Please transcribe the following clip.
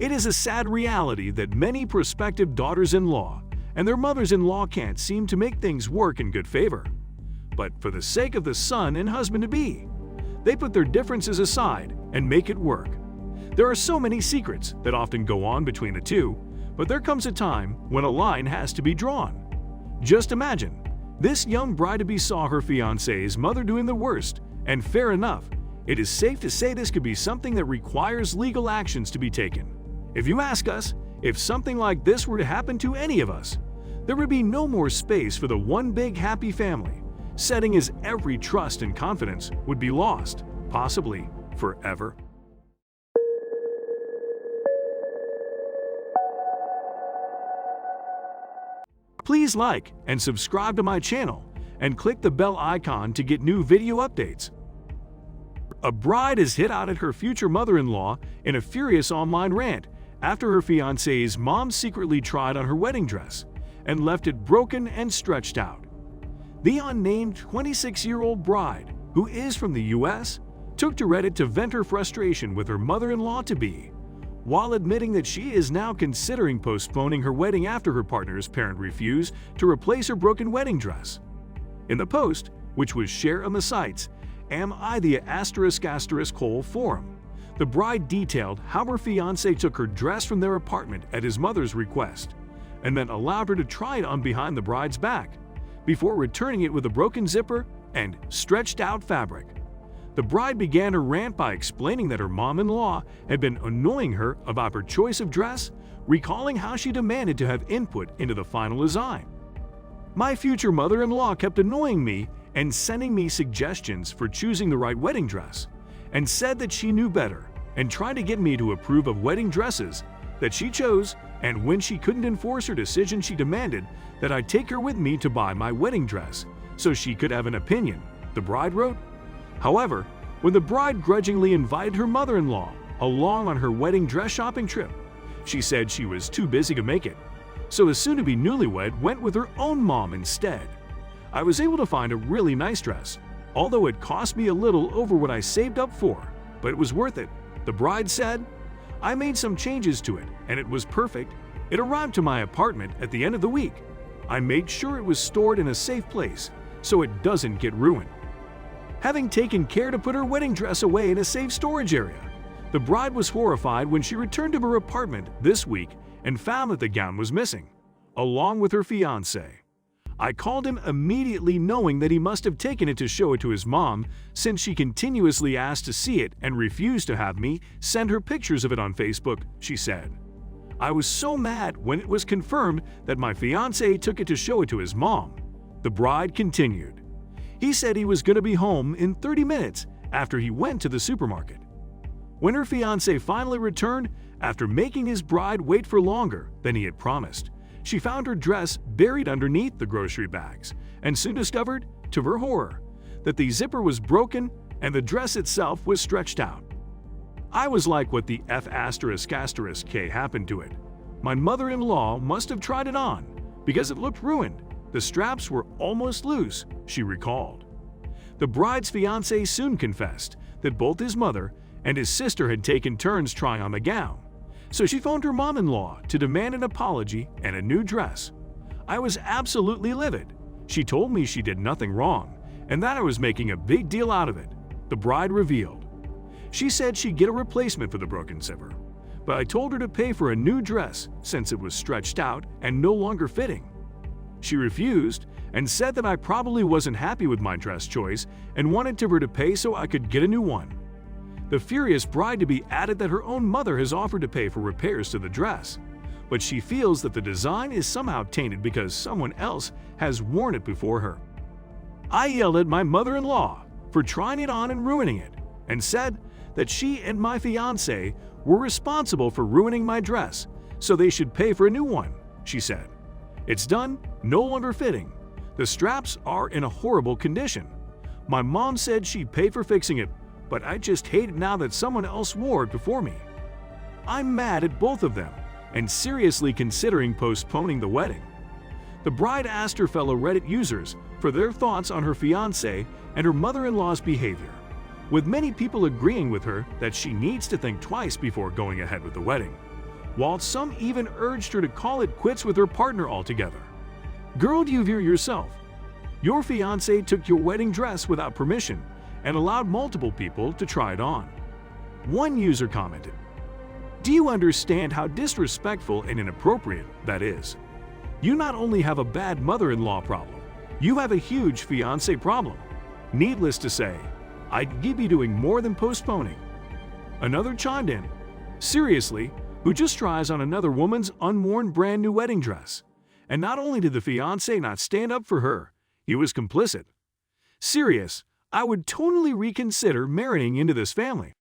It is a sad reality that many prospective daughters-in-law and their mothers-in-law can't seem to make things work in good favor. But for the sake of the son and husband-to-be, they put their differences aside and make it work. There are so many secrets that often go on between the two, but there comes a time when a line has to be drawn. Just imagine, this young bride-to-be saw her fiancé's mother doing the worst, and fair enough, it is safe to say this could be something that requires legal actions to be taken. If you ask us, if something like this were to happen to any of us, there would be no more space for the one big happy family, setting as every trust and confidence would be lost, possibly forever. Please like and subscribe to my channel and click the bell icon to get new video updates. A bride is hit out at her future mother-in-law in a furious online rant after her fiancé's mom secretly tried on her wedding dress and left it broken and stretched out. The unnamed 26-year-old bride, who is from the US, took to Reddit to vent her frustration with her mother-in-law-to-be, while admitting that she is now considering postponing her wedding after her partner's parent refused to replace her broken wedding dress. In the post, which was shared on the sites Am I the **** forum, the bride detailed how her fiancé took her dress from their apartment at his mother's request, and then allowed her to try it on behind the bride's back, before returning it with a broken zipper and stretched-out fabric. The bride began her rant by explaining that her mom-in-law had been annoying her about her choice of dress, recalling how she demanded to have input into the final design. "My future mother-in-law kept annoying me and sending me suggestions for choosing the right wedding dress, and said that she knew better and tried to get me to approve of wedding dresses that she chose, and when she couldn't enforce her decision, she demanded that I take her with me to buy my wedding dress so she could have an opinion," the bride wrote. However, when the bride grudgingly invited her mother-in-law along on her wedding dress shopping trip, she said she was too busy to make it, so the soon-to-be newlywed went with her own mom instead. "I was able to find a really nice dress, although it cost me a little over what I saved up for, but it was worth it," the bride said. "I made some changes to it, and it was perfect. It arrived to my apartment at the end of the week. I made sure it was stored in a safe place so it doesn't get ruined." Having taken care to put her wedding dress away in a safe storage area, the bride was horrified when she returned to her apartment this week and found that the gown was missing, along with her fiancé. "I called him immediately, knowing that he must have taken it to show it to his mom, since she continuously asked to see it and refused to have me send her pictures of it on Facebook," she said. "I was so mad when it was confirmed that my fiancé took it to show it to his mom," the bride continued. "He said he was going to be home in 30 minutes after he went to the supermarket." When her fiancé finally returned, after making his bride wait for longer than he had promised, she found her dress buried underneath the grocery bags and soon discovered, to her horror, that the zipper was broken and the dress itself was stretched out. "I was like, what the F*** happened to it? My mother-in-law must have tried it on because it looked ruined. The straps were almost loose," she recalled. The bride's fiancé soon confessed that both his mother and his sister had taken turns trying on the gown, so she phoned her mom-in-law to demand an apology and a new dress. "I was absolutely livid. She told me she did nothing wrong and that I was making a big deal out of it," the bride revealed. She said she'd get a replacement for the broken zipper, but I told her to pay for a new dress since it was stretched out and no longer fitting. She refused and said that I probably wasn't happy with my dress choice and wanted her to pay so I could get a new one. The furious bride-to-be added that her own mother has offered to pay for repairs to the dress, but she feels that the design is somehow tainted because someone else has worn it before her. "I yelled at my mother-in-law for trying it on and ruining it, and said that she and my fiancé were responsible for ruining my dress, so they should pay for a new one," she said. "It's done, no longer fitting. The straps are in a horrible condition. My mom said she'd pay for fixing it, but I just hate it now that someone else wore it before me. I'm mad at both of them and seriously considering postponing the wedding." The bride asked her fellow Reddit users for their thoughts on her fiancé and her mother-in-law's behavior, with many people agreeing with her that she needs to think twice before going ahead with the wedding, while some even urged her to call it quits with her partner altogether. Girl, do you hear yourself? Your fiancé took your wedding dress without permission and allowed multiple people to try it on. One user commented, "Do you understand how disrespectful and inappropriate that is? You not only have a bad mother-in-law problem, you have a huge fiancé problem. Needless to say, I'd be doing more than postponing." Another chimed in, "Seriously, who just tries on another woman's unworn brand new wedding dress? And not only did the fiancé not stand up for her, he was complicit. Serious, I would totally reconsider marrying into this family."